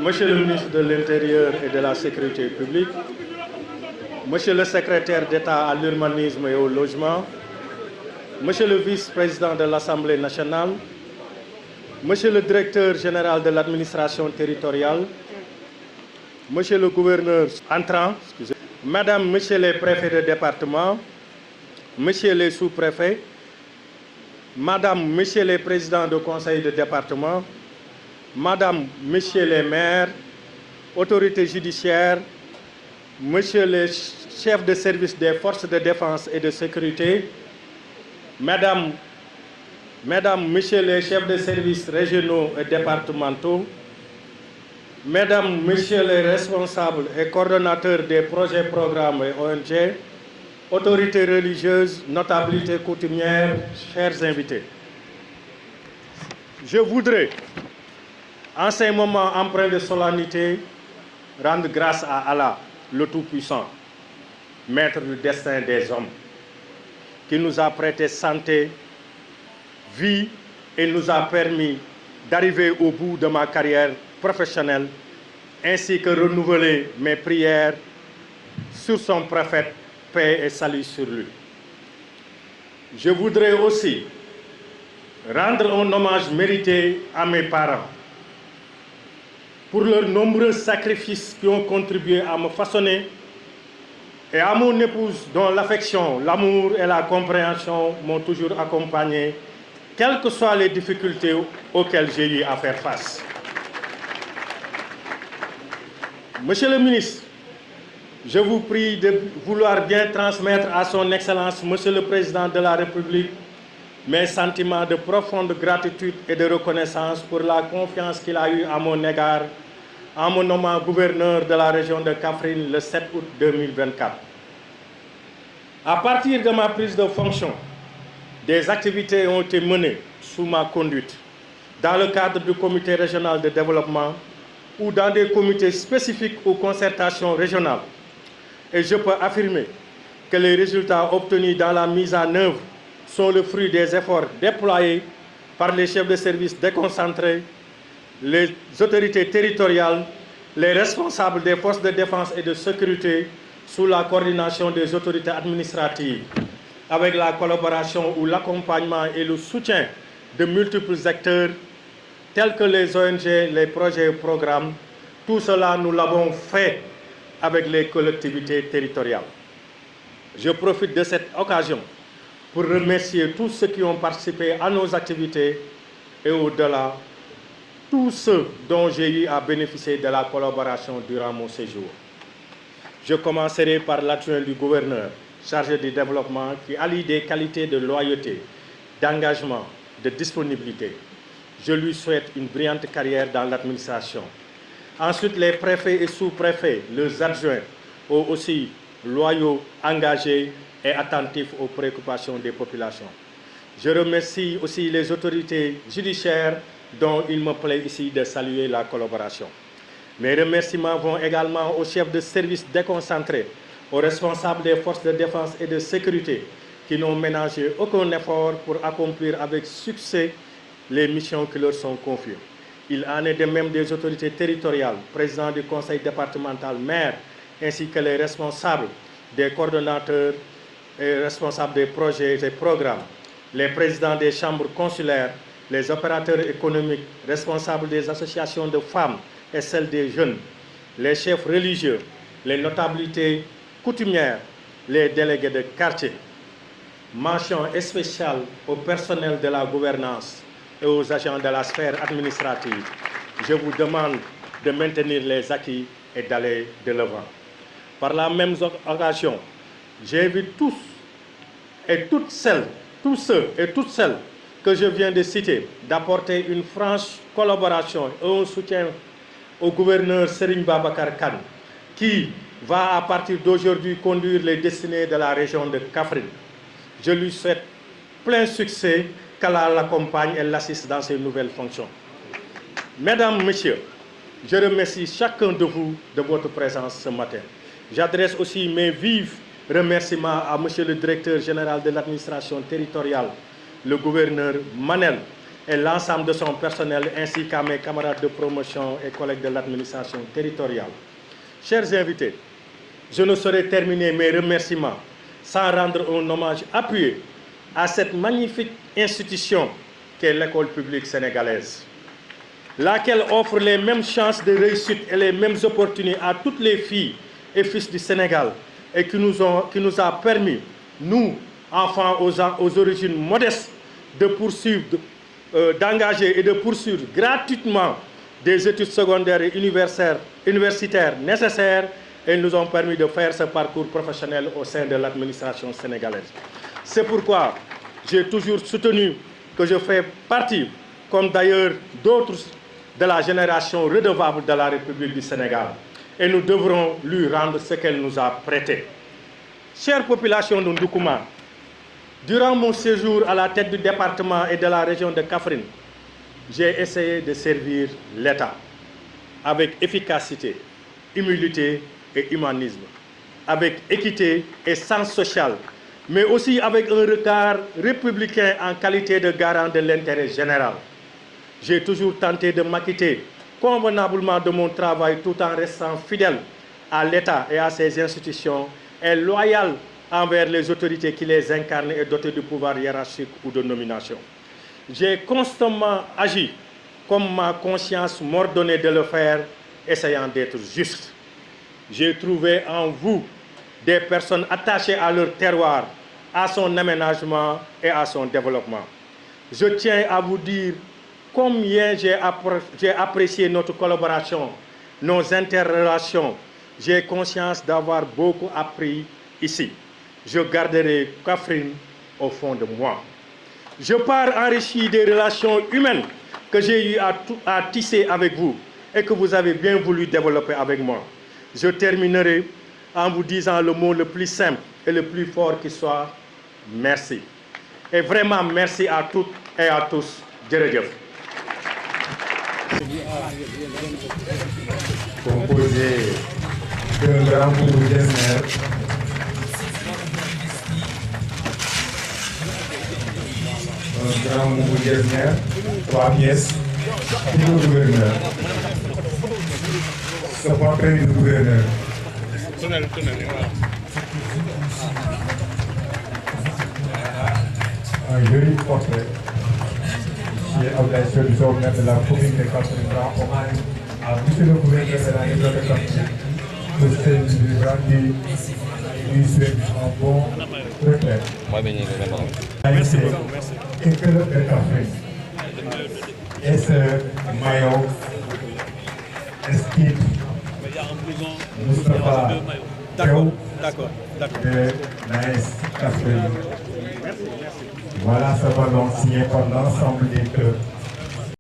Monsieur le ministre de l'Intérieur et de la Sécurité publique, Monsieur le secrétaire d'État à l'urbanisme et au logement, Monsieur le vice-président de l'Assemblée nationale, Monsieur le directeur général de l'administration territoriale, Monsieur le gouverneur entrant, Madame, Monsieur les préfets de département, Monsieur les sous-préfets, Madame, Monsieur les présidents de conseil de département, Madame, Messieurs les maires, autorités judiciaires, Monsieur les chefs de service des forces de défense et de sécurité, Mesdames, Messieurs les chefs de services régionaux et départementaux, Mesdames, Messieurs les responsables et coordonnateurs des projets, programmes et ONG, autorités religieuses, notabilités coutumières, chers invités. Je voudrais, en ces moments empreints de solennité, rendre grâce à Allah, le Tout-Puissant, maître du destin des hommes, qui nous a prêté santé, vie et nous a permis d'arriver au bout de ma carrière professionnelle, ainsi que renouveler mes prières sur son prophète, paix et salut sur lui. Je voudrais aussi rendre un hommage mérité à mes parents pour leurs nombreux sacrifices qui ont contribué à me façonner, et à mon épouse dont l'affection, l'amour et la compréhension m'ont toujours accompagné, quelles que soient les difficultés auxquelles j'ai eu à faire face. Monsieur le ministre, je vous prie de vouloir bien transmettre à son Excellence, Monsieur le Président de la République, mes sentiments de profonde gratitude et de reconnaissance pour la confiance qu'il a eue à mon égard en me nommant gouverneur de la région de Kaffrine le 7 août 2024. À partir de ma prise de fonction, des activités ont été menées sous ma conduite dans le cadre du comité régional de développement ou dans des comités spécifiques aux concertations régionales. Et je peux affirmer que les résultats obtenus dans la mise en œuvre sont le fruit des efforts déployés par les chefs de service déconcentrés, les autorités territoriales, les responsables des forces de défense et de sécurité sous la coordination des autorités administratives, avec la collaboration ou l'accompagnement et le soutien de multiples acteurs tels que les ONG, les projets et programmes. Tout cela, nous l'avons fait avec les collectivités territoriales. Je profite de cette occasion pour remercier tous ceux qui ont participé à nos activités et au-delà, tous ceux dont j'ai eu à bénéficier de la collaboration durant mon séjour. Je commencerai par l'adjoint du gouverneur, chargé du développement, qui allie des qualités de loyauté, d'engagement, de disponibilité. Je lui souhaite une brillante carrière dans l'administration. Ensuite, les préfets et sous-préfets, leurs adjoints, aussi loyaux, engagés et attentifs aux préoccupations des populations. Je remercie aussi les autorités judiciaires dont il me plaît ici de saluer la collaboration. Mes remerciements vont également aux chefs de service déconcentrés, aux responsables des forces de défense et de sécurité qui n'ont ménagé aucun effort pour accomplir avec succès les missions qui leur sont confiées. Il en est de même des autorités territoriales, présidents du conseil départemental, maires, ainsi que les responsables des coordonnateurs et responsables des projets et programmes, les présidents des chambres consulaires, les opérateurs économiques, responsables des associations de femmes et celles des jeunes, les chefs religieux, les notabilités coutumières, les délégués de quartier. Mention spéciale au personnel de la gouvernance et aux agents de la sphère administrative. Je vous demande de maintenir les acquis et d'aller de l'avant. Par la même occasion, j'invite tous ceux et toutes celles que je viens de citer d'apporter une franche collaboration et un soutien au gouverneur Serigne Babacar Kane, qui va à partir d'aujourd'hui conduire les destinées de la région de Kaffrine. Je lui souhaite plein succès, qu'Allah l'accompagne et l'assiste dans ses nouvelles fonctions. Mesdames, Messieurs, je remercie chacun de vous de votre présence ce matin. J'adresse aussi mes vifs remerciements à Monsieur le directeur général de l'administration territoriale, le gouverneur Manel, et l'ensemble de son personnel, ainsi qu'à mes camarades de promotion et collègues de l'administration territoriale. Chers invités, je ne saurais terminer mes remerciements sans rendre un hommage appuyé à cette magnifique institution qu'est l'école publique sénégalaise, laquelle offre les mêmes chances de réussite et les mêmes opportunités à toutes les filles et fils du Sénégal et qui nous a permis, nous, enfants aux origines modestes, de poursuivre, d'engager et de poursuivre gratuitement des études secondaires et universitaires nécessaires et nous ont permis de faire ce parcours professionnel au sein de l'administration sénégalaise. C'est pourquoi j'ai toujours soutenu que je fais partie, comme d'ailleurs d'autres de la génération redevable de la République du Sénégal. Et nous devrons lui rendre ce qu'elle nous a prêté. Chère population de Ndoukouma, durant mon séjour à la tête du département et de la région de Kaffrine, j'ai essayé de servir l'État avec efficacité, humilité et humanisme, avec équité et sens social, mais aussi avec un regard républicain en qualité de garant de l'intérêt général. J'ai toujours tenté de m'acquitter convenablement de mon travail tout en restant fidèle à l'État et à ses institutions et loyal envers les autorités qui les incarnent et dotées du pouvoir hiérarchique ou de nomination. J'ai constamment agi comme ma conscience m'ordonnait de le faire, essayant d'être juste. J'ai trouvé en vous des personnes attachées à leur terroir, à son aménagement et à son développement. Je tiens à vous dire combien j'ai apprécié notre collaboration, nos interrelations. J'ai conscience d'avoir beaucoup appris ici. Je garderai Kaffrine au fond de moi. Je pars enrichi des relations humaines que j'ai eu à tisser avec vous et que vous avez bien voulu développer avec moi. Je terminerai en vous disant le mot le plus simple et le plus fort qui soit, merci. Et vraiment merci à toutes et à tous. Jërëjëf. Composé d'un grand boubou d'Esmer, un grand boubou d'Esmer, 3 pièces, pour le gouverneur. Ce portrait du gouverneur. Un joli portrait. Qui est Abdoulaye Seydou Sow, maire de la commune de Kaffrine, rend hommage à monsieur le gouverneur de la région de Kaffrine, le Seydou Randi, lui souhaite un bon retraite. Merci beaucoup, merci. Et que le Kaffrine. Et ce maillot, Esquite, Moustapha Théo, de l'AS Kaffrine. Voilà ce ballon signé par l'ensemble des clubs